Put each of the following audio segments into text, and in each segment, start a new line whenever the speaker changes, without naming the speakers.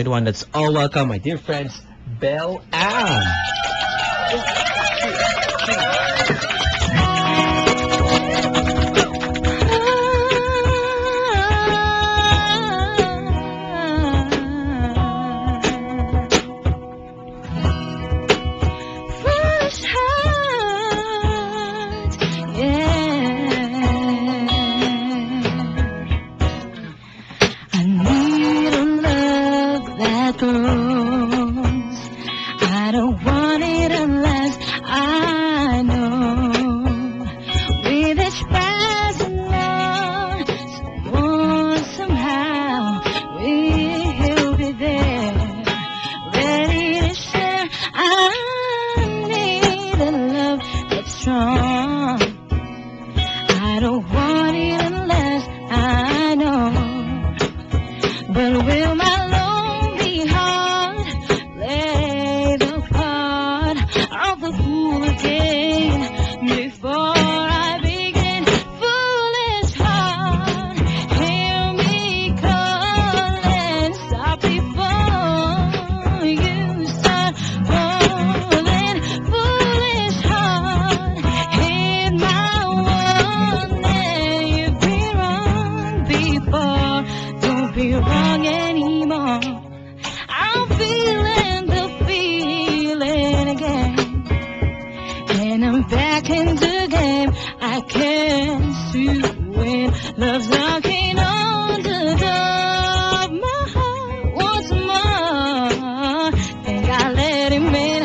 One, let's all welcome my dear friends, Belle Ann.
I don't want it unless I know. With each passing on, somehow we'll be there, ready to share. I need a love that's strong. I don't want it unless I know. But will my lonely heart play the part of the fool again before I begin? Foolish heart, hear me calling, stop before you start falling. Foolish heart, heed my warning. You've been wrong before, don't be wrong anymore. I'm feeling the feeling again, and I'm back in the game. I can't see when love's knocking on the door. My heart wants more. Think I let him in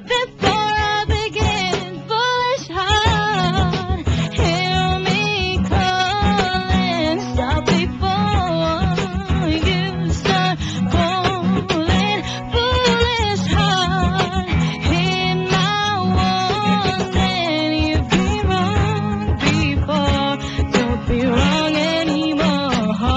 before I begin. Foolish heart, hear me calling, stop before you start falling. Foolish heart, heed my warning. You've been wrong before, don't be wrong anymore. Foolish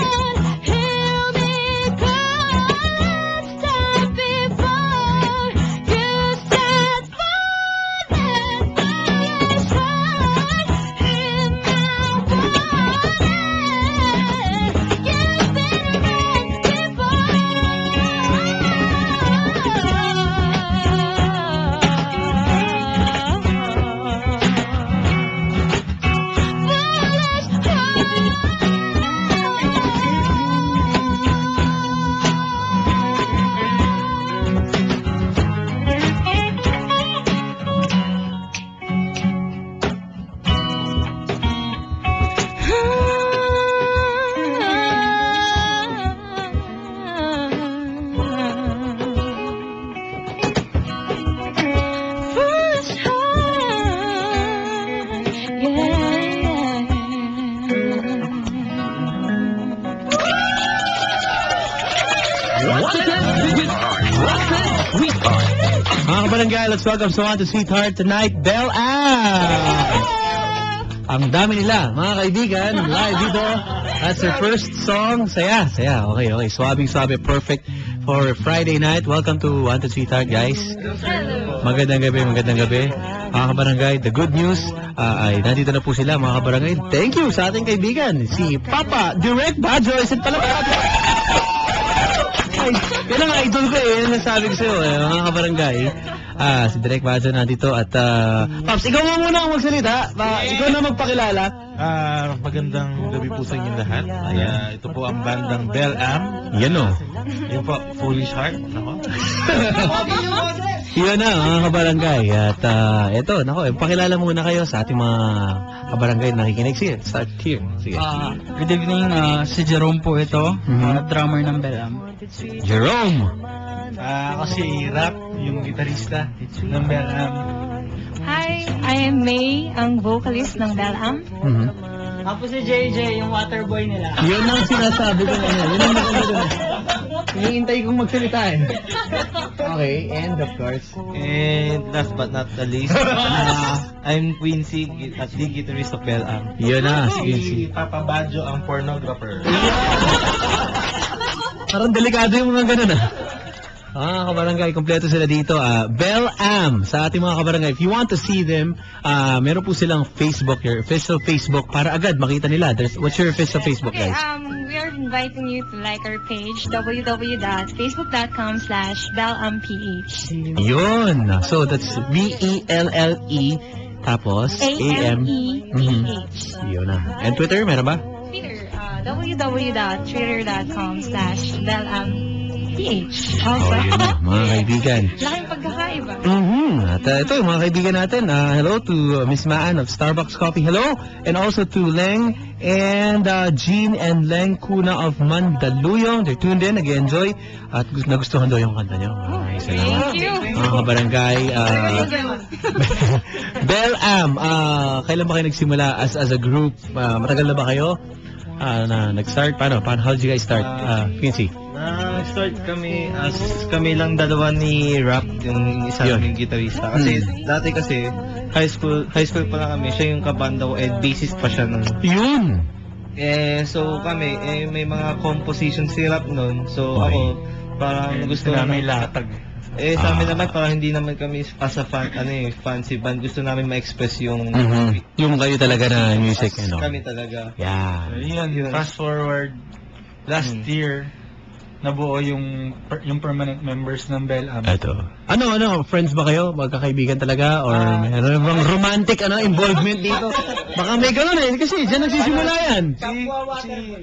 heart, hear me calling, stop before you start falling. Foolish heart, hear my warning. You've been wrong Foolish heart,
Mga kabarangay, let's welcome someone to Sweetheart tonight, Belle Ann. Ang dami nila, mga kaibigan, live dito. That's their first song. Saya. Okay. Swabing, perfect for Friday night. Welcome to One to Sweetheart, guys. Magandang gabi. Mga kabarangay, the good news ay nandito na po sila, mga kabarangay. Thank you sa ating kaibigan, si Papa Direct Bajo. Isin pala ay, yan ang idol ko eh. Yan ang sabi ko sa'yo eh, mga kabarangay. Si Direk Bajo nandito at Paps, ikaw mo muna ang magsalita. Ikaw na magpakilala.
Magandang gabi po sa inyong lahat. Ito po ang bandang Belle Ann.
Yan o.
Yan po, Foolish Heart. Ako.
Yan na, mga kabarangay. At ito, pakilala muna kayo sa ating mga kabarangay na nakikinig. Sige, start here. Sige.
Good evening, si Jerome po ito, drummer ng Belle Ann.
Jerome.
Ako si Rap, yung gitarista ng Belle Ann.
Hi, I am May, ang vocalist ng Belle Ann.
Ako si JJ, yung water boy nila.
Yun ang sinasabi ko ngayon. Yun ang maganda doon. Hinihintay kong magsalita eh. Okay, and of course.
And last but not the least, I'm Quincy, at the guitarist of Bell Am.
Yun na,
Si
sige.
Papa Badjo ang pornographer.
Parang delikado yung mga ganun ah. Kabarangay, kompleto sila dito. Bell Am, sa ating mga kabarangay. If you want to see them, meron po silang Facebook, your official Facebook, para agad makita nila. What's your official Facebook,
Okay,
guys?
we are inviting you to like our page, www.facebook.com/bellamph.
Yun. So, that's B-E-L-L-E, tapos
A-M-E-P-H.
Yun na. And Twitter, meron ba?
Twitter, www.twitter.com/bellamph.
Oh, yun na, mga kaibigan.
Laking pagkakaiba.
At ito, yung mga kaibigan natin. Hello to Miss Maan of Starbucks Coffee. Hello. And also to Leng and Jean and Leng Kuna of Mandaluyong. They're tuned in, nag-enjoy. At nagustuhan daw yung kanta nyo. Salamat.
Thank you.
Mga kabarangay. Bell Am, kailan ba kayo nagsimula as a group? Matagal na ba kayo? Na nag-start? Paano? How did you guys start? Quincy?
Start kami as kami lang dalawa ni Rap, yung isa
Yun.
naming gitarista. Kasi dati kasi high school pa lang kami, siya yung kabanda ko and bassist pa siya nun.
Yun!
So kami, may mga composition si Rap nun. So
Okay.
ako, parang gusto namin
latag.
sa amin naman, parang hindi naman kami as a fan, fancy band. Gusto namin ma-express yung
Yung kayo talaga na music, ano?
kami talaga.
Yeah.
Yun, fast forward, last year, nabuo yung permanent members ng Bell Am.
Ito. Ano, friends ba kayo? Magkakaibigan talaga? Or meron bang romantic involvement dito? Baka may gano'n eh. Kasi dyan nagsisimula yan.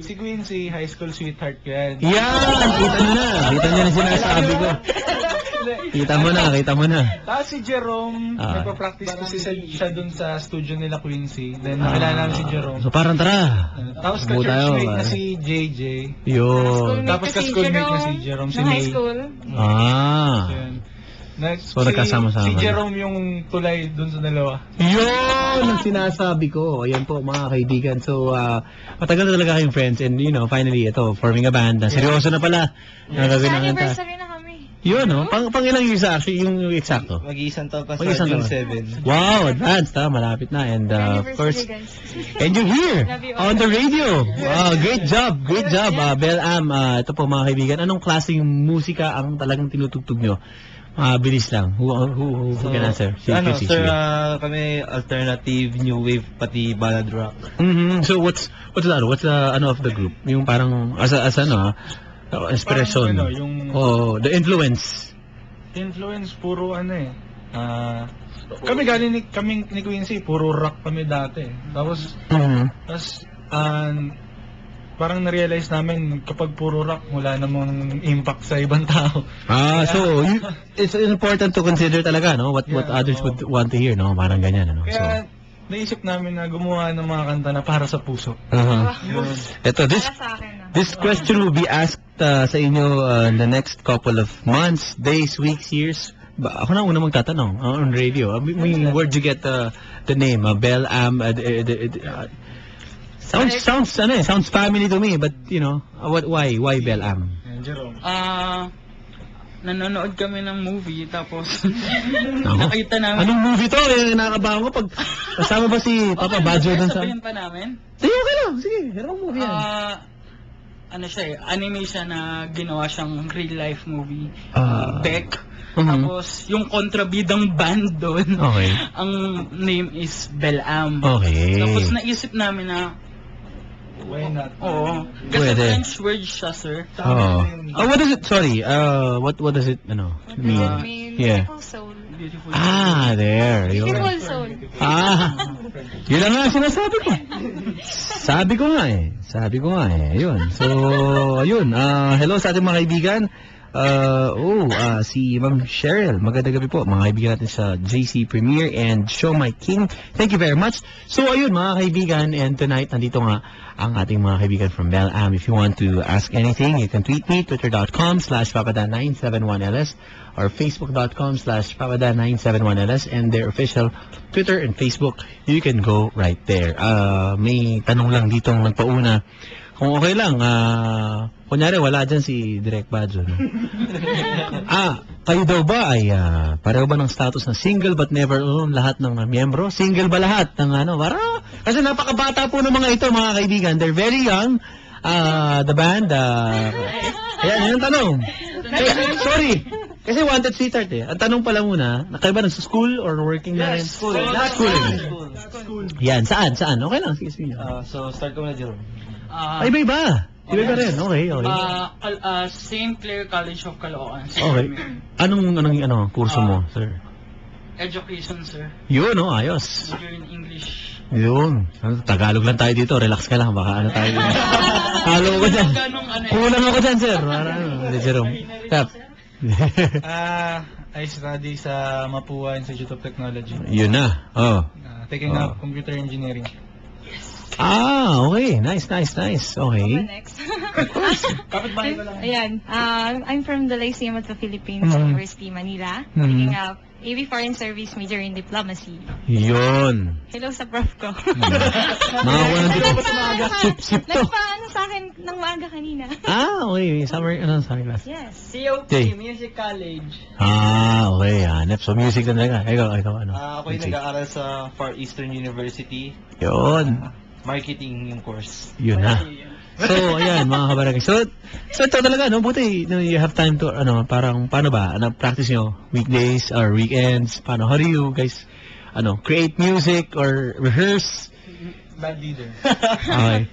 Si Quincy, high school sweetheart ko yan.
Yan! Kita nyo na. Kita nyo na sinasabi ko. Kita mo na.
Tapos si Jerome, nagpa-practice kasi siya dun sa studio nila Quincy. Then nakilala namin si Jerome.
So parang tara.
Tapos
Buo tayo,
ka-churchmate na
pare.
si JJ.
Yun.
Tapos ka-schoolmate na si Jerome, si
Nung
May.
high school.
Yun.
So, nagkasama-sama
Si
na.
Jerome yung tulay dun sa dalawa.
Yun ang sinasabi ko. Ayan po mga kaibigan. So, matagal na talaga kayong friends. And finally, ito, forming a band. Seryoso na pala. Nagagawin ang kanta.
Anniversary na kami.
Yun, no? Pang ilang years actually, yung eksakto?
Mag-iisang taon pa sa
Mag-iisang
June
taon.
7.
Wow, advanced malapit na. And of course, and you're here
Love you all.
on the radio. Wow, great job. Bell Am, ito po mga kaibigan. Anong klaseng musika ang talagang tinutugtug nyo? Bilis lang. Who can answer? Si
Ano,
Quincy,
sir,
sige.
kami alternative, new wave, pati ballad rock.
So what's that? What's of the group? Yung parang as inspiration.
Parang, yung
The influence.
influence, puro kami galing ni Quincy, puro rock kami dati. Tapos parang na-realize namin kapag puro rock, wala namang impact sa ibang tao.
So it's important to consider talaga, no? What others would want to hear, no? Parang ganyan, ano?
Kaya naisip namin na gumawa ng mga kanta na para sa puso.
Ito,
Para sa akin na.
this question will be asked sa inyo in the next couple of months, days, weeks, years. Ako na una magtatanong on radio. Where'd you get the name? Bell Am. Sounds family to me, but why Bell Am?
Jerome.
Nanonood kami ng movie, tapos nakita namin.
Anong movie to? Nakakabahan ko pag kasama ba si Papa Badjo dun sa...
Sasabihin pa namin?
Sige, okay lang. Sige, anong movie yan?
Anime siya na ginawa siyang real life movie. Beck.
Mhm.
Tapos, yung kontrabidang band doon,
Okay.
ang name is Bell Am.
Okay.
Tapos naisip namin na,
Why not?
oo. Kasi
Pwede.
French word siya, sir.
Oh. What does it, sorry, what does it, mean? Yeah.
Beautiful soul.
Beautiful.
There. Yun.
Beautiful soul.
Yun lang nga ang sinasabi ko. Sabi ko nga eh. Yun. So, ayun. Hello sa ating mga kaibigan. Si Ma'am Cheryl. Magandang gabi po, mga kaibigan natin sa JC Premier and Show My King. Thank you very much. So, ayun, mga kaibigan. And tonight, nandito nga ang ating mga kaibigan from Bell Am. If you want to ask anything, you can tweet me, twitter.com/papadan971ls or facebook.com/papadan971ls and their official Twitter and Facebook. You can go right there. May tanong lang ditong nagpauna. kung okay lang, kunyari wala dyan si Direk Badjo. No? Kayo daw ba ay pareho ba ng status na single but never alone lahat ng miyembro? Single ba lahat ng ano? Kasi napakabata po ng mga ito, mga kaibigan. They're very young. The band, ayan, yung tanong. Sorry. Kasi wanted sweetheart eh. Ang tanong pala muna, kayo ba nasa-school or working na rin?
School.
Yan, saan? Okay lang, sige.
So, start ko na, Jerome.
Iba-iba. Iba rin, okay.
St. Clair College of Caloocan.
Okay. Anong kurso mo, sir?
Education, sir.
Yun, ayos.
Major in English.
Yun. Tagalog lang tayo dito, relax ka lang, baka ano tayo dito. Halo ko dyan. Kulang ako dyan, sir. Jerome. Tap.
I study sa Mapua Institute of Technology.
Yun na.
Taking up computer engineering.
Okay. Nice. Okay.
Next.
Kapitbahay ko lang.
Ayan. I'm from the Lyceum of the Philippines, University, Manila. Taking up AV Foreign Service, major in diplomacy.
Yun.
Hello sa prof ko.
Mga walang dito. Sip to.
Nagpaano sa akin ng maaga kanina.
Okay. Summer class?
Yes.
COP,
Okay.
Music College.
Okay. Hanep. So, music na talaga. Ikaw, ano?
Ako yung nag-aaral sa Far Eastern University.
Yun.
Marketing yung course.
Yun na. So, ayan, mga kabarangay. So ito talaga, no? Buti, you have time to, parang, paano ba? Practice nyo? Weekdays or weekends? Paano? How do you guys, create music or rehearse?
Bad leader.
Okay.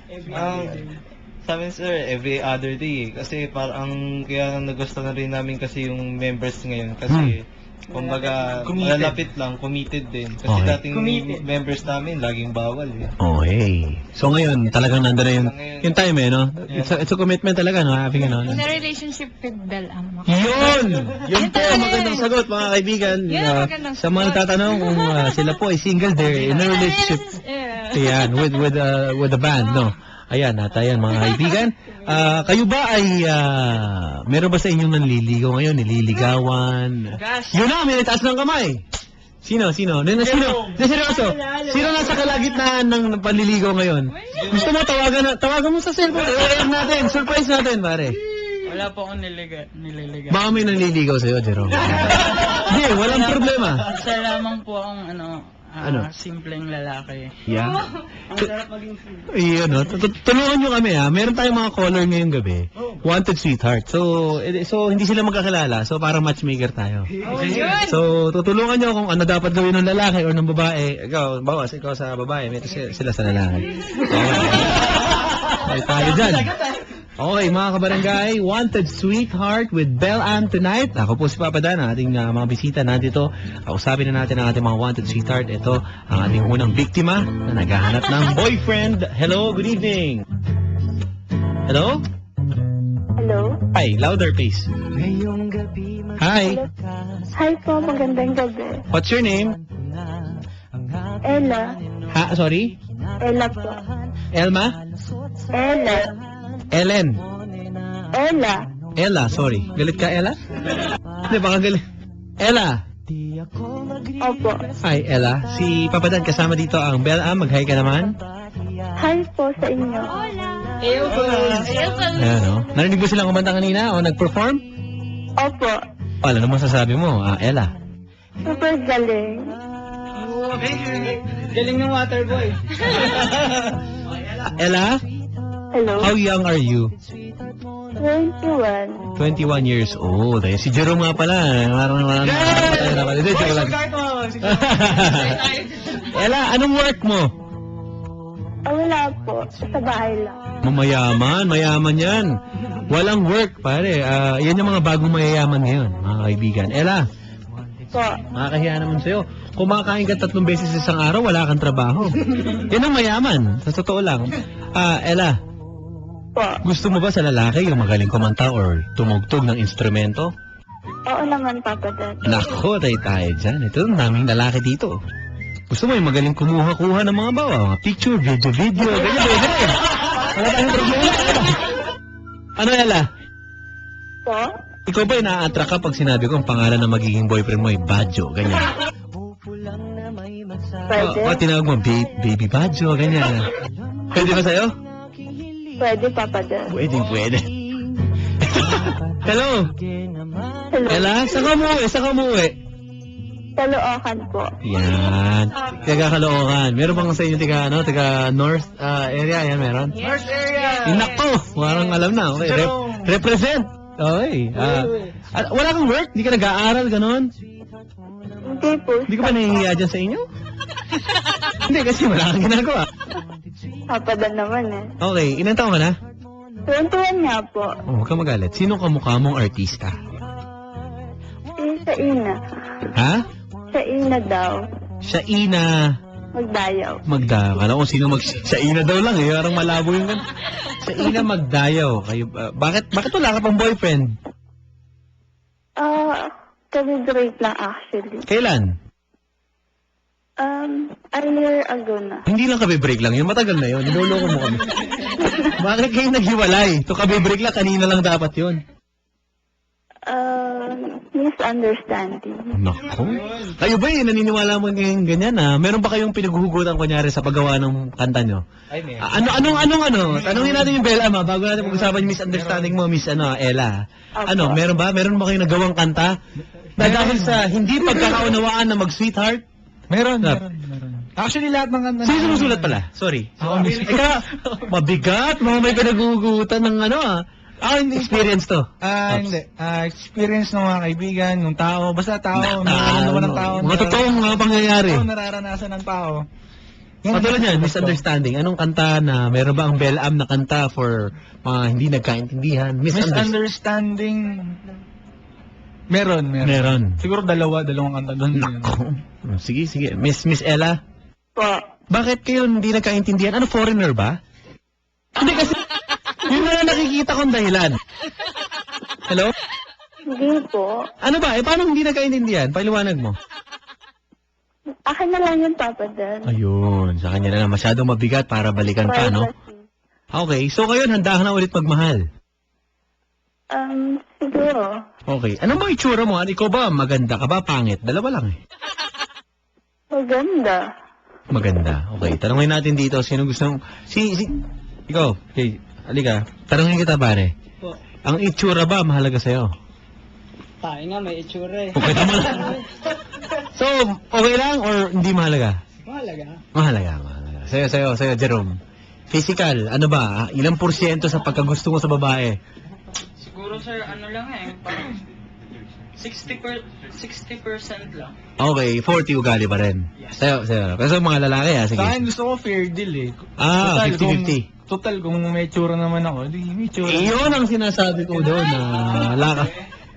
Sa amin, sir, every other day. Kasi parang kaya nagusto na rin namin kasi yung members ngayon. Kasi, kumbaga, malalapit lang, committed din. Kasi
Okay.
dating members namin, laging bawal eh.
Okay. So ngayon, talagang nandun na yung time no? It's a commitment talaga, no? Having,
In a relationship with Bel Am.
Yun! Yun po, magandang sagot, mga kaibigan.
Yeah, magandang
Sa mga tatanong kung sila po ay single, they're in a relationship.
Yeah.
Ayan, with the band, no? Ayan, mga kaibigan. Kayo ba ay, meron ba sa inyong nanliligaw ngayon? Nililigawan? Yun na, may nataas ng kamay. Sino? Sino? Seryoso? Sino nasa kalagitnaan ng panliligaw ngayon? Gusto mo, tawagan mo sa cellphone. I-air natin, surprise natin, pare.
Wala po akong nililigaw.
Baka may nanliligaw sa'yo, Jerome. Hindi, walang problema.
Isa lamang po akong
Ano?
simpleng lalaki.
Yeah.
Ang sarap maging simple.
Iyon, no? Tulungan nyo kami, ha? Meron tayong mga caller ngayong gabi. Wanted sweetheart. So hindi sila magkakilala. So, parang matchmaker tayo. So, tutulungan nyo kung ano dapat gawin ng lalaki or ng babae. Ikaw sa babae. May sila sa lalaki. Okay. Tayo dyan. Okay, mga kabarangay, Wanted Sweetheart with Bel Am tonight. Ako po si Papa Dan, ang ating mga bisita nandito. Kausapin na natin ang ating mga Wanted Sweetheart. Ito, ang ating unang biktima na naghahanap ng boyfriend. Hello, good evening. Hello?
Hello?
Hi, louder please. Hi,
Hi po, magandang gabi.
what's your name?
Ella.
Sorry?
Ella po.
Elma?
Ella.
Ellen?
Ella.
Sorry. Galit ka, Ella? Hindi, baka galit. Ella?
Opo.
Hi, Ella. Si Papa Dan kasama dito ang Bel Am. Mag-hi ka naman.
Hi po sa inyo.
Ayan, no? Narinig mo silang kumanta kanina o nag-perform?
Opo.
Ano masasabi mo, Ella?
Super galing.
Galing ng water boy.
Ella,
Hello?
how young are you?
21.
21 years old. Ay, si Jerome nga pala. Hindi, joke lang. Ella, anong work mo?
Wala po. Sa bahay lang.
Mayaman yan. Walang work, pare. Yan yung mga bagong mayayaman ngayon, mga kaibigan. Ella,
Po.
makakahiya naman sa'yo. Kumakain ka 3 beses sa isang araw, wala kang trabaho. Yan ang mayaman. Sa totoo lang. Ella,
Po.
gusto mo ba sa lalaki yung magaling kumanta or tumugtog ng instrumento?
Oo naman, Papa Dad.
Nako, tayo dyan. Ito ang naming lalaki dito. Gusto mo yung magaling kumuha-kuha ng mga mga picture, video, ganyan. Wala tayong problema. Ano, Ella?
Po?
Ikaw ba na-attract ka pag sinabi ko ang pangalan ng magiging boyfriend mo ay Badjo, ganyan?
Pwede?
O tinawag mo, baby Badjo, ganyan. Pwede ba sa'yo?
Pwede, Papa Dan.
Pwede, pwede. Hello?
Hello.
Ella, saan ka umuwi? Saan ka umuwi?
Caloocan po.
Yan. Taga Caloocan. Meron bang sa inyo taga North area? Yan, meron?
First area!
Nako! Parang alam na. Okay. Represent! Okay. Wala kang work? Hindi ka nag-aaral, ganon?
Hindi po.
Hindi ka ba nahihiya dyan sa inyo? Hindi, kasi wala kang ginagawa.
Papa Dan naman eh.
Okay, ilang taon ka na?
Tuwan-tuwan nga po.
Oh, huwag ka magalit. Sino kamukha mong artista?
Sa ina.
Ha?
Sa ina daw.
Siya Ina
Magdayaw.
Magdayaw. Alam ko sino siya Ina daw lang eh. Parang malabo yung gan. Siya Ina Magdayaw. Kayo, bakit wala ka pang boyfriend?
Kami-break lang actually.
Kailan?
A year ago na.
Hindi lang kabe-break lang yun. Matagal na yun. Niloloko mo kami. Bakit kayo naghiwalay? To kabe-break lang. Kanina lang dapat yun.
Misunderstanding.
Nako. Kayo ba naniniwala mo ngayong ganyan meron ba kayong pinaghuhugutan kunyari sa paggawa ng kanta nyo?
Ay, may.
Anong tanungin natin yung Bella bago natin pag-usapan yung misunderstanding mo, Miss Ella.
Opo.
Meron ba kayong nagawang kanta? Na dahil sa hindi pagkakaunawaan na mag-sweetheart?
Meron.
Actually, lahat ng kanta.
Sino sumusulat pala? Sorry.
Ako mismo.
Mabigat. Mga may pinaghuhugutan ng hindi experience to.
Hindi. Experience ng mga kaibigan, ng tao. Basta tao. Nararamdaman ng tao.
Mga totoong mga pangyayari.
Nararanasan ng tao.
Patulad yan, misunderstanding. Anong kanta na, meron ba ang Bell-Am na kanta for mga hindi nagkaintindihan?
Misunderstanding. Meron. Siguro dalawang kanta doon.
Nako. Sige. Miss Ella,
Po.
bakit kayo hindi nagkaintindihan? Ano, foreigner ba? Hindi kasi, yun na nakikita kong dahilan. Hello?
Hindi po.
Ano ba? Paano hindi nagkaintindihan? Paliwanag mo.
Akin na lang yung Papa Dan.
Ayun, sa kanya na lang. Masyadong mabigat para balikan pa, no?
Privacy.
Okay, so ngayon, handa ka na ulit magmahal.
Siguro.
Okay, ano ba itsura mo? Ikaw ba, maganda ka ba? Pangit? Dalawa lang eh.
Maganda.
Maganda. Okay, tanungin natin dito. Sino gusto ikaw, okay, halika. Tanungin kita, pare.
Po.
Ang itsura ba mahalaga sa'yo?
Tayo nga, may itsura eh.
Okay naman. So, okay lang or hindi mahalaga?
Mahalaga.
Mahalaga. Sa'yo, Jerome. Physical, ano ba? Ilang porsyento sa pagkagusto mo sa babae?
Siguro sir, ano lang parang 60% lang.
Okay, 40 ugali pa rin. Sa'yo. Kasi mga lalaki, sige.
Sa akin gusto ko fair deal eh.
50-50.
Total, kung may tsura naman ako, di may tsura.
Iyon ang sinasabi ko doon na laka.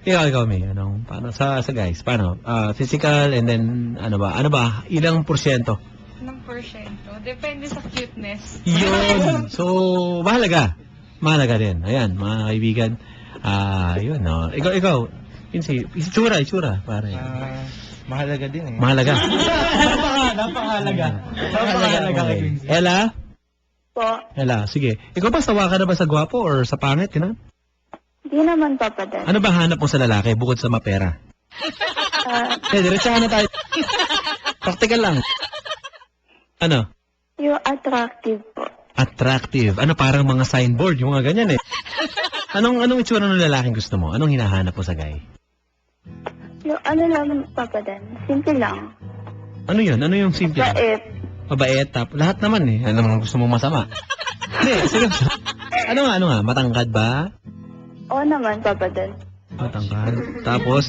Ikaw, May. Paano sa guys? Paano? Physical and then, ano ba? Ilang porsyento?
Ng porsyento. Depende sa cuteness.
Yun. So, mahalaga. Mahalaga din. Ayan, mga kaibigan. Yun, no. Ikaw. Itsura, pare.
Mahalaga din eh.
Mahalaga.
Napakahalaga.
Okay. Ella?
Po.
Ella, sige. Ikaw ba, sawa ka na ba sa gwapo or sa pangit? Yun?
Hindi naman Papa Dan.
Ano ba hanap mo sa lalaki bukod sa mapera? Diretsahan na tayo. Practical lang. Ano?
Yung attractive po.
Attractive. Ano, parang mga signboard, yung mga ganyan eh. Anong itsura ng lalaking gusto mo? Anong hinahanap mo sa guy?
Yung ano lang Papa Dan. Simple lang.
Ano yun? Ano yung simple?
Bait.
Mabait. Lahat naman eh. Ano naman gusto mo masama? Hindi, seryoso. Ano nga? Matangkad ba?
Oo naman Papa Dan.
Matangkad. Tapos,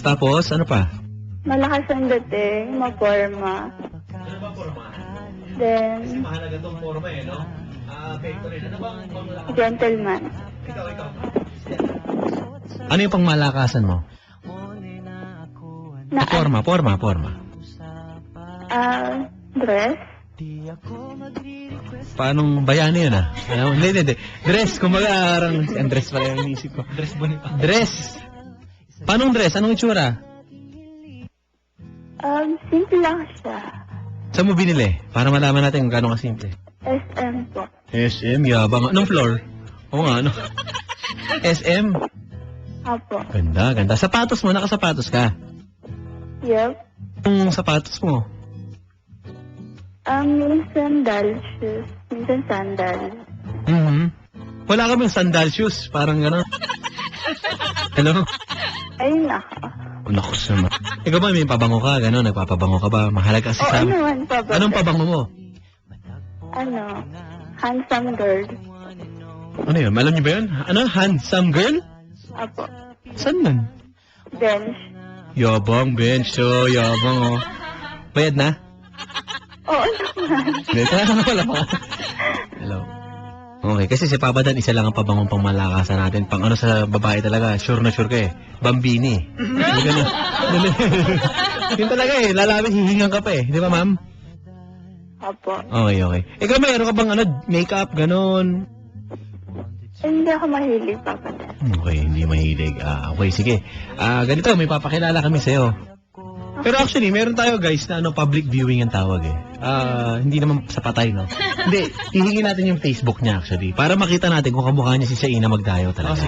ano pa?
Malakas ang dating. Maporma.
Ano ba forma?
Then,
Mahalaga tong forma eh, no? Favorite. Ano bang pangmalakasan?
gentleman.
Ikaw. Ano yung pangmalakasan mo?
Na
Forma.
dress.
Paanong bayani yun Hindi. Dress, kumbaga, ang dress pala yung isip ko.
Dress bonita.
Dress! Paanong dress? Anong itsura?
Simple lang siya.
Saan mo binili? Para malaman natin kung gano'ng kasimple.
SM po.
SM, yabang. Anong floor? Oo nga, ano? SM?
Apo.
Ganda. Sapatos mo, nakasapatos ka.
Yup.
Anong sapatos mo?
Minsan shoes. Minsan sandal.
Wala ka bang sandal shoes? Parang gano'n. Hello?
Ay, nako.
Naku naman. Ikaw ba may pabango ka? Gano'n, nagpapabango ka ba? Mahalaga kasi
Oo
sa amin.
naman pa ba?
Anong pabango mo?
Ano? Handsome girl.
Ano yun? Alam niyo ba yun? Ano? Handsome girl?
Apo.
Saan nun?
Bench.
Yabang, bench. So, yabang, oh. Bayad na?
Oo naman.
Dito, wala pa. Hello. Okay, kasi si Papa Dan, isa lang ang pabangong pangmalakasan natin. Pang ano sa babae talaga, sure na sure ka eh. Bambini. Hindi ka na. Yun talaga eh, lalapit, hihingan ka pa eh. Di ba, ma'am?
Apo.
Okay, okay. Ikaw, mayroon ka bang ano, makeup, ganon?
Hindi ako mahilig, Papa Dan.
Okay, hindi mahilig. Okay, sige. Ganito, may papakilala kami sa'yo. Pero actually, meron tayo guys na ano, public viewing ang tawag eh. Hindi naman sa patay, no? Hindi, hihingin natin yung Facebook niya actually. Para makita natin kung kamukha niya si Shaina Magdayo talaga.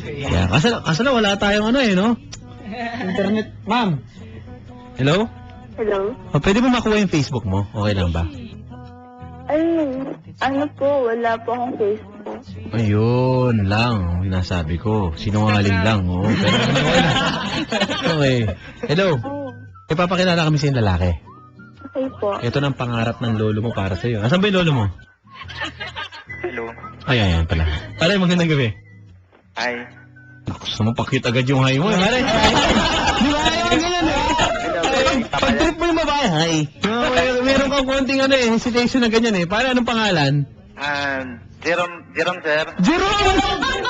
Yeah, kasi na wala tayong ano eh, no? Internet, ma'am. Hello?
Hello?
Pwede mo makuha yung Facebook mo? Okay lang ba?
Ay, ano po, wala po akong Facebook.
Ayun lang, sinasabi ko. Sinungaling lang, oo. Pero okay. Hello?
Oh,
Ipapakilala kami sa yung lalaki.
okay po.
Ito ng pangarap ng lolo mo para sa'yo. Asan ba yung lolo mo?
Hello.
Ay, ayan pala. Pare, magandang gabi.
Ay.
Naku, gusto mo pakita agad yung hay mo. Pare, di ba ayaw ang ganyan eh? Pag trip mo yung babae, hay. Meron kang konting ano eh, hesitation na ganyan eh. Pare, anong pangalan?
Jerome, sir.
Jerome!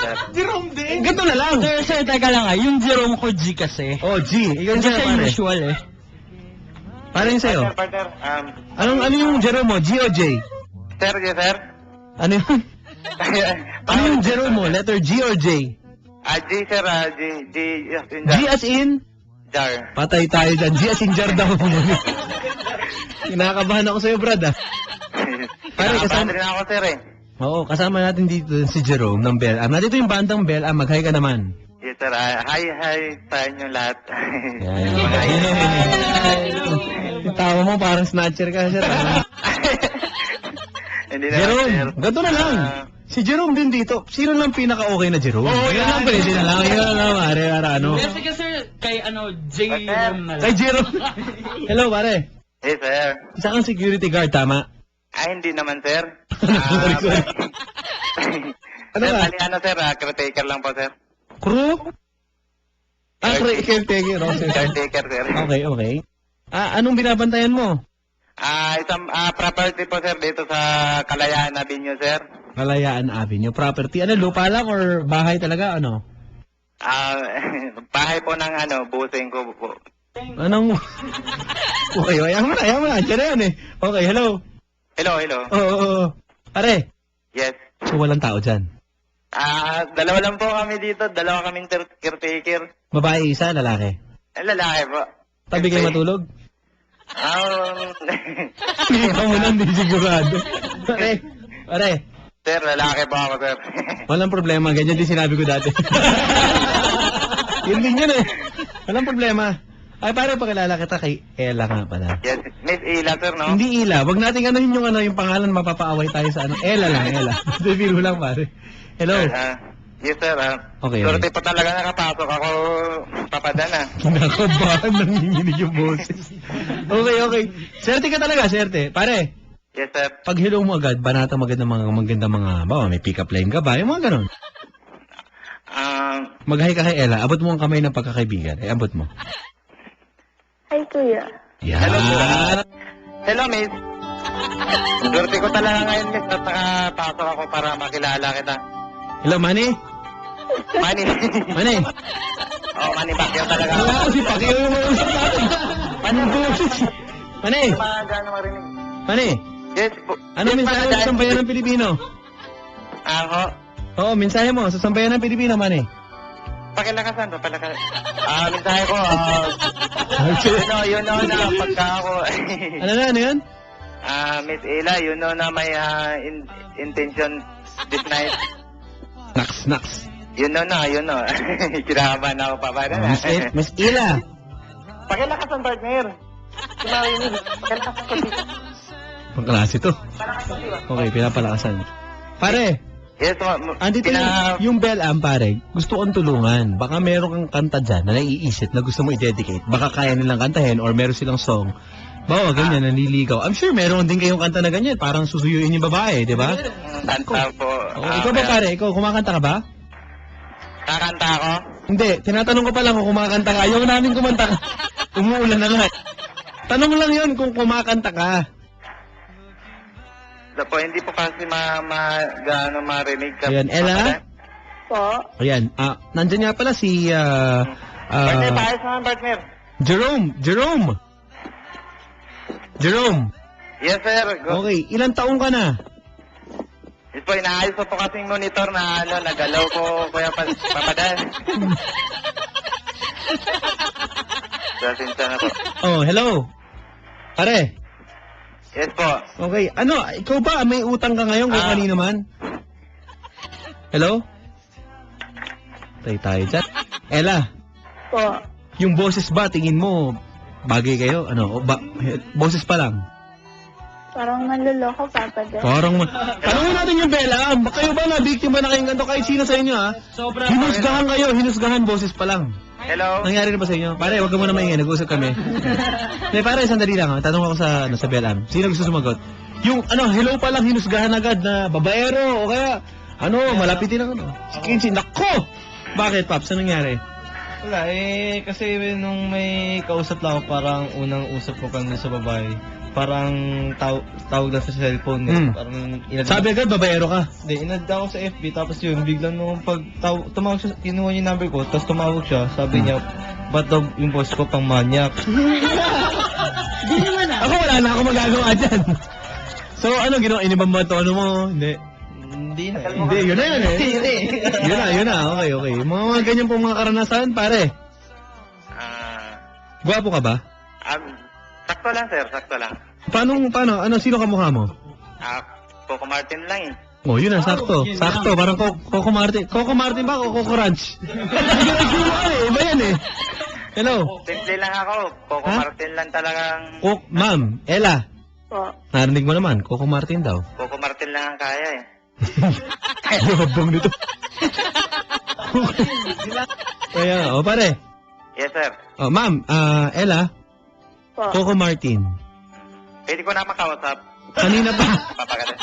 Sir.
Jerome din? Ganito na lang.
Sir, teka lang yung Jerome ko G kasi.
Oh, G. Ikaw yung
Kasi
sa'yo, pare.
usual eh.
Pare yung sa'yo.
Partner,
Ano yung Jerome mo? G o J?
sir, yes, sir.
Ano yun? Ano yung Jerome mo? Letter G or J?
G, sir, G, yes, in
G as in?
jar.
Patay tayo dyan. G as in jar daw. Kinakabahan ako sa'yo, brad, ah. Pare, kasama...
rin ako, sir, eh.
Oo, kasama natin dito si Jerome ng Bel-Am. Nandito yung bandang Bel-Am. Mag-hi ka naman.
Yes, sir. Hi sa inyo lahat.
Yan. Yung tawa mo parang snatcher ka, sir.
Hindi na,
Jerome,
sir.
ganito na lang. Si Jerome din dito. Sino lang pinaka-okay na Jerome? Oo, yan lang pwede na lang. Yan lang, pare. Ano?
Sige sir, kay Jerome na
Kay Jerome. Hello, pare.
Yes, sir.
Isa kang security guard, tama?
Hindi naman, sir.
Sorry. Ano
Sir,
ba?
sir, caretaker lang po, sir.
Crew? Caretaker.
Caretaker, sir.
Okay, okay. Anong binabantayan mo?
Isang property po, sir, dito sa Kalayaan Avenue, sir.
Kalayaan Avenue. Property. Ano, lupa lang or bahay talaga? Ano?
Bahay po ng busing ko po.
Anong... Okay, ayaw mo na. Andiyan na yan eh. Okay, hello.
Hello.
Oo. Pare,
Yes.
so walang tao dyan.
Dalawa lang po kami dito. Dalawa kaming caretaker.
Babae isa, lalaki.
Lalaki po.
Tabi kayo matulog? Hindi ka mo lang, hindi sigurado. Pare,
Sir, lalaki po ako, sir.
walang problema. Ganyan din sinabi ko dati. Yun din yun eh. Walang problema. Ay, pare, pakilala kita kay Ella nga pala.
Yes, Miss Ila, sir, no?
Hindi Ila. Wag natin anuhin yung pangalan, mapapaaway tayo sa ano. Ella lang, Ella. Biro lang, pare. Hello.
Yes, sir.
Okay,
Sorte
okay.
pa talaga nakapasok ako, papadana.
Kinakabahan, nanginginig yung boses. Okay. Serte ka talaga, serte. Pare,
Yes, sir.
pag hello mo agad, banata magandang mga, bawa, may pick-up line ka ba? Yung mga ganun. Mag-hi ka kay Ella, abot mo ang kamay ng pagkakaibigan. Abot mo.
Hi, kuya.
Yan.
Hello, Miss. Sorte ko talaga ngayon, Miss, at nakapasok ako para makilala kita.
Hello, Manny?
Manny.
Manny?
Manny Pacquiao talaga.
Wala ko si Pacquiao yung mga usap natin. Anong boses? Manny?
Magano marinig.
Manny?
Yes, po.
Ano mensahe mo sa sambayan ng Pilipino?
Ako.
Oo, mensahe mo sa sambayan ng Pilipino, Manny.
Pakilakasan pa pala. Mensahe ko, you know na pagka ako.
Ano yun?
Miss Ila, you know na may intention this night.
Naks.
You know. Kinakabahan ako pa ba na?
Miss Ila.
Pakilakasan, partner. Kumarinig. Pakilakasan ko dito.
Pangklase to. Okay, pinapalakasan. Pare,
Yes,
Andito yung Bel-Am, pare. Gusto kong tulungan. Baka meron kang kanta dyan na naiisip na gusto mo i-dedicate. Baka kaya nilang kantahin or meron silang song. Bawa, ganyan, nanliligaw. I'm sure meron din kayong kanta na ganyan. Parang susuyuin yung babae, di ba?
Kanta po.
Ikaw ba, pare? Ikaw, kumakanta ka ba?
Kakanta ako?
Hindi. Tinatanong ko pa lang kung kumakanta ka. Ayaw namin kumanta ka. Umuulan na lang. Tanong lang yun kung kumakanta ka.
Po, hindi po kasi gaano marinig.
Ayan, Ella?
Po.
Ayan, nandyan nga pala si,
Partner, paayos naman, partner.
Jerome!
Yes, sir. Go.
Okay, ilang taong ka na?
Yes po, inaayos ko po kasing monitor na nagalaw ko, Kuya Papadal. Pasensya na po.
Oh, hello. Pare.
Yes po.
Okay, ikaw ba may utang ka ngayon kung kanino man? Hello? Tayo dyan. Ella,
Po.
yung boses ba, tingin mo, bagay kayo? Boses pa lang?
Parang manloloko, Papa Dad.
Tanungin natin yung Bella. Kayo ba na-biktima na kayong ganito? Kahit sino sa inyo, ha? Hinusgahan boses pa lang.
Hello?
Nangyari na ba sa inyo? Pare, wag ka muna maingay. Nag-uusap kami. Hindi, pare, sandali lang. Tanong ako sa Bella. Sino gusto sumagot? Yung, hello pa lang, hinusgahan agad na babaero o kaya, malapitin ako. Si Kinsey, nako! Bakit, Paps? Anong nangyari?
Wala, kasi nung may kausap lang ako, parang unang usap ko kanina sa babae, parang tawag lang sa cellphone niya. Parang
Sabi agad, babaero ka.
Hindi, inad ako sa FB, tapos yun, biglang nung tumawag siya, kinuha niya yung number ko, tapos tumawag siya, sabi niya, ba't daw yung boss ko pang manyak?
Ako, wala na ako magagawa dyan. So, inibang ba ito? Mo? Hindi.
Hindi na.
Hindi, yun na yan eh. Yun na. Okay. Mga ganyan pong mga karanasan, pare. Gwapo ka ba?
Sakto lang, sir. Sakto lang.
Paano? Sino kamukha mo?
Coco Martin lang eh.
Oh, yun na, sakto. Sakto, parang Coco Martin. Coco Martin ba o Coco Ranch? Iba yan eh. Hello?
Simple lang ako. Coco Martin lang talagang...
Ma'am, Ella.
Po.
Narinig mo naman, Coco Martin daw.
Coco Martin lang ang kaya eh.
Yabang nito. Kaya, pare.
Yes, sir.
Ma'am, Ella.
Po.
Coco Martin.
Pwede ko na makausap.
Kanina pa.
Papagatan.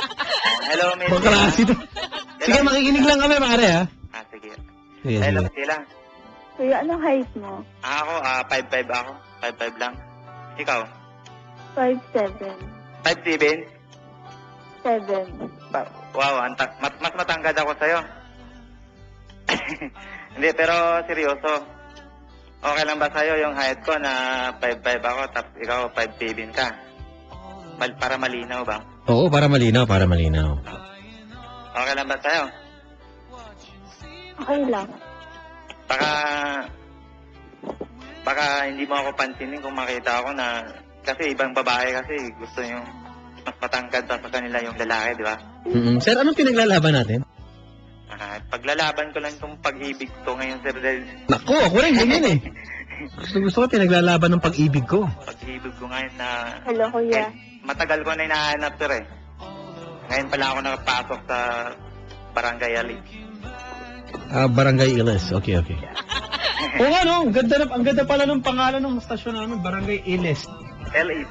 Hello, Miss.
Maklase to. Sige, makikinig lang kami, pare, ha?
Sige.
Sige.
Hello, sila.
Kuya, anong height mo?
Ako, 5'5" ako. 5'5" lang. Ikaw?
5'7".
5'7"?
7.
Wow, mas matangkad ako sa'yo. Hindi, pero seryoso. Okay lang ba sa'yo yung height ko na 5'5" ako, tapos ikaw 5'7" ka? Para malinaw ba?
Oo, para malinaw.
Okay lang ba sa'yo?
Okay lang.
Baka hindi mo ako pansinin kung makita ako na... Kasi ibang babae kasi gusto yung mas matangkad sa kanila yung lalaki, di ba?
Sir, anong pinaglalaban natin?
Paglalaban ko lang itong pag-ibig ko ngayon, sir, dahil...
Naku, ako rin, ganyan eh. Gusto ko pinaglalaban ng pag-ibig ko.
Pag-ibig ko ngayon na...
Hello, Kuya.
Matagal ko na hinahanap, sir, eh. Ngayon pala ako nakapasok sa Barangay Ali.
Barangay Iles. Okay. Oo nga, no? Ang ganda pala ng pangalan ng stasyon namin, Barangay Iles.
LA.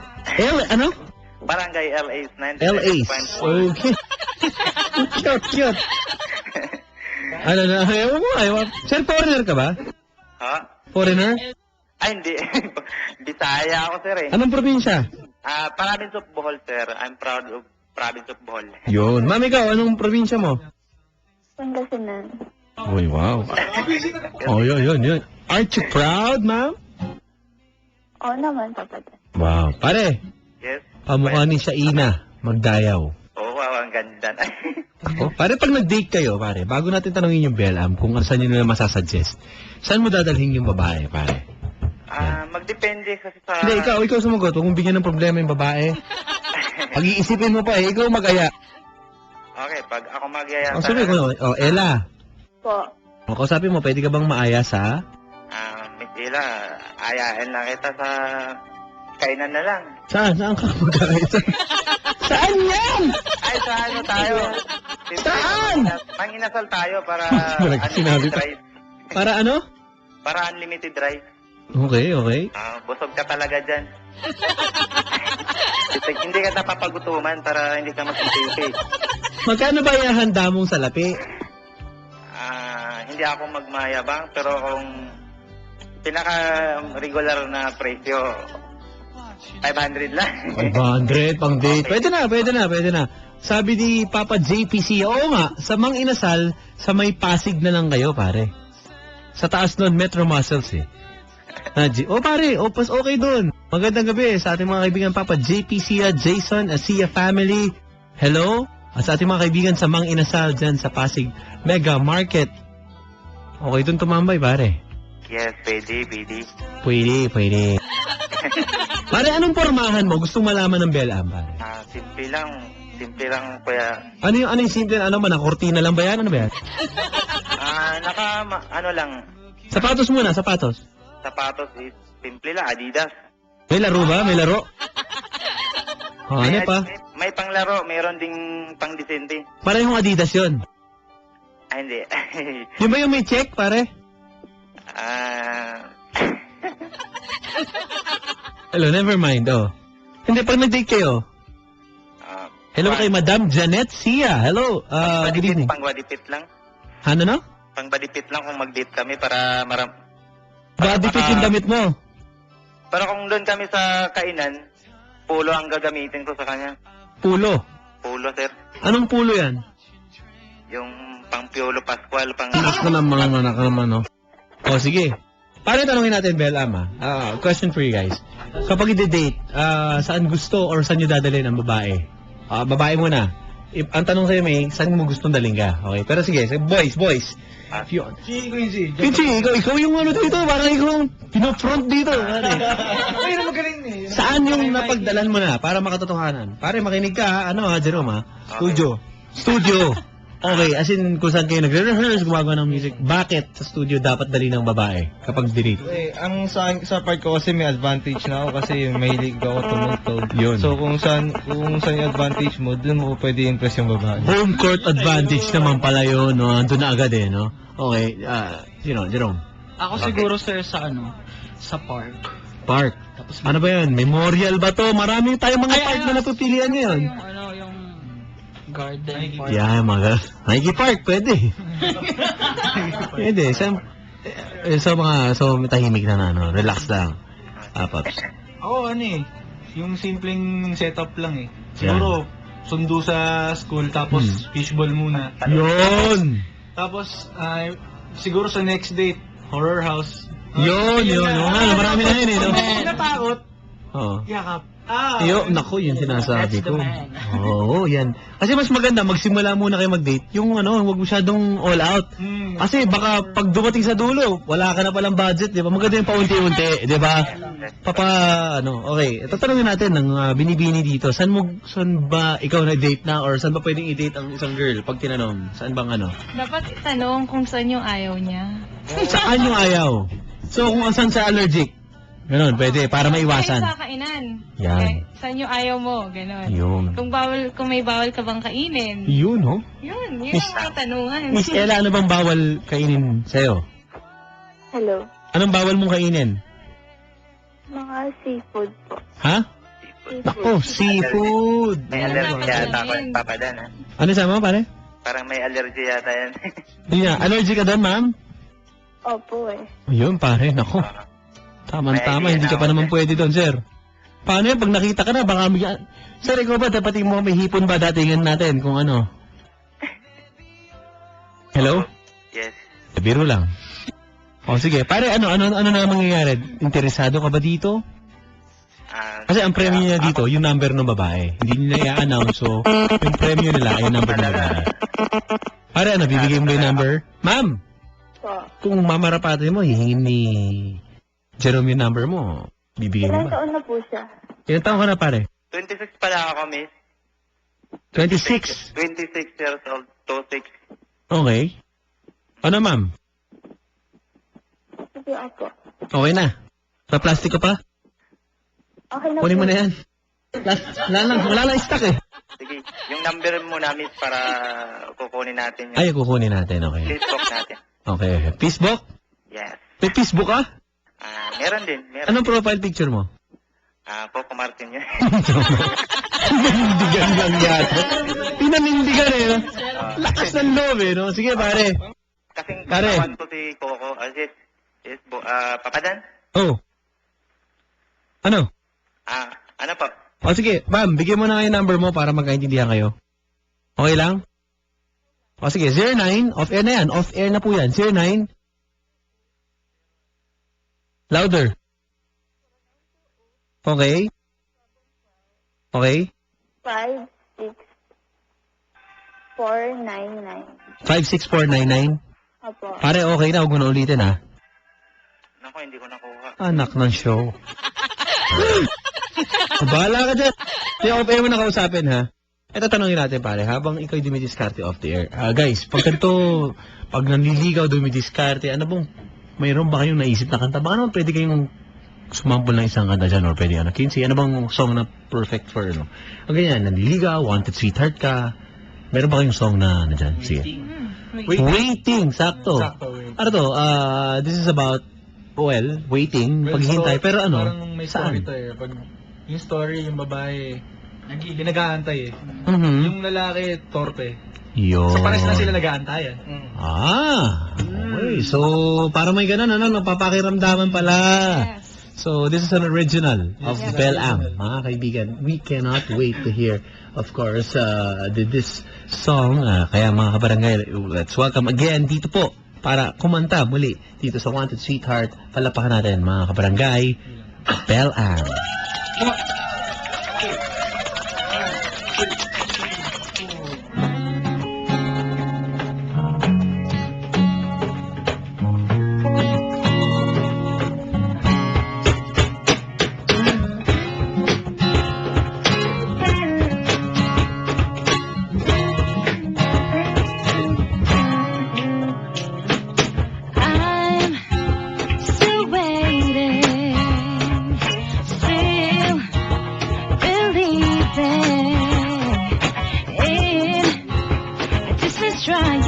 Ano?
Barangay LA 99.4.
Okay. Cute. Ayaw mo. Sir, foreigner ka ba?
Ha?
Foreigner?
Ay, hindi. Bisaya ako, sir, eh.
Anong probinsya?
Province of Bohol, sir. I'm proud of Province of Bohol.
Yun. Ma'am, ikaw, anong probinsya mo?
Pangasinan.
Uy, wow. Oh, yun. Aren't you proud, ma'am?
Oo naman, Papa Dad.
Wow. Pare,
Yes.
pamukha ni Shaina Magdayaw.
Oo, wow, ang ganda.
Pare, pag nag-date kayo, pare, bago natin tanongin yung Bel-Am kung saan nyo nila masasuggest, saan mo dadalhin yung babae, pare?
Magdepende kasi sa...
Hindi, ikaw sumagot. Huwag mong bigyan ng problema yung babae. Pag-iisipin mo pa ikaw mag-aya.
Okay, pag ako magyaya
Sabi ko, Ella.
Po.
Kausapin mo, pwede ka bang maaya sa...
Miss Ella, ayain lang kita sa kainan na lang.
Saan ka mag-aya? Saan yan?
Ay, sa ano tayo?
Saan?
Manginasal tayo para
Wala ka sinabi
unlimited
pa.
rice.
Para ano?
Para unlimited rice.
Okay, okay.
Busog ka talaga dyan. Hindi ka napapagutuman para hindi ka magsisisi.
Magkano ba ihahanda mong salapi?
Hindi ako magmayabang, pero kung pinaka-regular na presyo, 500 lang.
500 pang date.
Okay.
Pwede na. Sabi ni Papa JPC, oo nga, sa Mang Inasal, sa may Pasig na lang kayo, pare. Sa taas nun, Metro Muscles eh. Pare, pas okay dun. Magandang gabi sa ating mga kaibigan Papa JPC, Jason, Asia family. Hello? At sa ating mga kaibigan sa Mang Inasal dyan sa Pasig Mega Market. Okay dun tumambay, pare.
Yes, pwede.
Pwede. Pare, anong pormahan mo? Gustong malaman ng Belam, pare?
Simple lang, kuya.
Ano yung simple? Ano ba? Kortina lang ba yan? Ano ba yan?
Ano lang,
Sapatos muna, sapatos.
sapatos is simple lang, Adidas.
May laro ba? May laro? Ano pa?
May panglaro, mayroon ding pang-disente.
Parehong Adidas yun.
Hindi.
Yung ba yung may check, pare? Hello, never mind, oh. Hindi, pag nag-date kayo. Hello kay Madam Janet Sia. Hello, good evening.
Pang-badipit lang.
Ano no?
Pang-badipit lang kung mag-date kami para
Badipit yung damit mo.
Pero kung doon kami sa kainan, pulo ang gagamitin ko sa kanya.
Pulo.
Pulo, sir.
Anong pulo yan?
Yung pang Piolo Pascual, pang...
Anak ko ng mga anak naman, no? O, sige. Paano tanongin natin, Belam, question for you guys. Kapag i-date, saan gusto or saan nyo dadalhin ang babae? Babae muna. Ang tanong sa'yo, May, saan mo gustong dalhin ka? Okay, pero sige, boys. Yun. Quincy, ikaw yung ano dito, parang ikaw yung pinofront dito.
Ay, na magaling eh.
Saan yung napagdalan mo na para makatotohanan? Pare, makinig ka, Jerome, Studio. Okay, as in, kung saan kayo nagre-rehearse, gumagawa ng music, bakit sa studio dapat dali ng babae kapag dinate?
Sa part ko kasi may advantage na ako kasi mahilig ako tumugtog.
Yun.
So kung saan yung advantage mo, dun mo pwede impress yung babae.
Home court advantage naman pala yun, no? Andun na agad eh, no? Okay, Jerome.
Ako siguro, sir, sa park.
Park.
Tapos,
Ano ba yan? Memorial ba to? Marami tayong mga park na napipilian ngayon.
yung garden park.
Yeah, Nike Park, pwede. Pwede. So, tahimik na relax lang. Paps.
Ako yung simpleng setup lang eh. Siguro, sundo sa school, tapos fishball muna.
Yun!
Tapos, siguro sa next date, horror house.
Yun. Marami na yun eh, no?
Kung natakot,
Oo.
yakap.
Naku, yun sinasabi
That's the
ko.
man.
Oo, yan. Kasi mas maganda, magsimula muna kayo mag-date. Yung huwag masyadong all out. Kasi baka pag dumating sa dulo, wala ka na palang budget, di ba? Maganda yung paunti-unti, di ba? Okay. Tatanungin natin ng binibini dito. Saan ba ikaw na-date na or saan ba pwedeng i-date ang isang girl pag tinanong? Saan bang
Dapat itanong kung saan yung ayaw niya.
Saan yung ayaw? So, kung saan siya allergic? Ganon, pwede, para maiwasan.
Sa kainan.
Yan.
Okay, saan yung ayaw mo? Ganon.
Yun.
Kung may bawal ka bang kainin.
Yun, ho?
Yun ang mga tanungan.
Miss Ella, ano bang bawal kainin sa'yo?
Hello.
Anong bawal mong kainin?
Mga seafood po.
Ha? Nako, seafood.
May allergy yata ako, Papa Dan, ha?
Ano sama, pare?
Parang may allergy yata yan.
Hindi na. Allergy ka doon, ma'am?
Opo eh.
Ayun, pare. Nako. Tama-tama. Hindi ka pa naman pwede doon, sir. Paano yan? Pag nakita ka na, baka Sir, ikaw ba? Dapat mo may hipon ba? Datingan natin kung ano. Hello?
Yes.
Biro lang. O, sige. Pare, ano na mangyayari? Interesado ka ba dito? Kasi ang premyo niya dito, yung number ng babae. Hindi nila i-announce, so yung premyo nila ay yung number ng babae. Pare, bibigay mo yung number? Ma'am!
Po.
Kung mamarapatan mo, hihingin ni Jerome yung number mo, bibigyan mo
Ilang
ba?
taon na po siya?
Ilang taon ka na, pare?
26 pala ako, miss.
26?
26 years old, 26.
Okay. Ano, ma'am?
Sige ako.
Okay na. Sa plastic ka pa?
Okay na
Kunin
po.
mo na yan. Wala lang stock eh.
Sige, yung number muna, miss, para kukunin natin yung
Ay, kukunin natin, okay.
Facebook natin.
Okay. Facebook?
Yes.
May Facebook ka?
Meron din, meron.
Anong profile picture mo?
Coco Martin yun.
Pinanindigan lang yata. Pinanindigan eh, no? Lakas ng loob eh, no? Sige, pare.
Kasing
Pare.
kawan ko si Coco, Papadan?
Oh. Ano?
Ano po?
O sige, ma'am, bigyan mo na nga yung number mo para magkaintindihan kayo. Okay lang? O sige, 09, off-air na yan. Off-air na po yan. 09. Louder. Okay. Okay.
56499.
56499.
Opo.
Pare, okay na. Huwag mo na ulitin, ha?
Naku, hindi ko nakuha.
Anak ng show. Bahala ka dyan. Kaya off-air mo na kausapin, ha? Ito tanongin natin, pare, habang ikaw dumidiskarte off the air. Guys, pag ganito, pag nanliligaw, dumidiskarte, ano bang, mayroon ba kayong naisip na kanta? Baka naman pwede kayong sumambol ng isang kanta dyan, or pwede, Kinsey, ano bang song na perfect for, O ganyan, nanliligaw, wanted sweetheart ka. Meron ba kayong song na, dyan? Sige. Waiting, sakto. Ano to, this is about, waiting, paghihintay, pero ano,
Parang may story to eh. Pag yung story, yung babae, nag-aantay eh. Yung lalaki, torpe.
Yun.
So pares na sila nag-aantayan.
Okay. So, para may ganun, napapakiramdaman pala.
Yes.
So, this is an original of Bel Am. Mga kaibigan, we cannot wait to hear, of course, this song. Kaya mga kabarangay, let's welcome again dito po para kumanta muli dito sa Wanted Sweetheart. Palapakan natin mga kabarangay, Bel Am.
Trying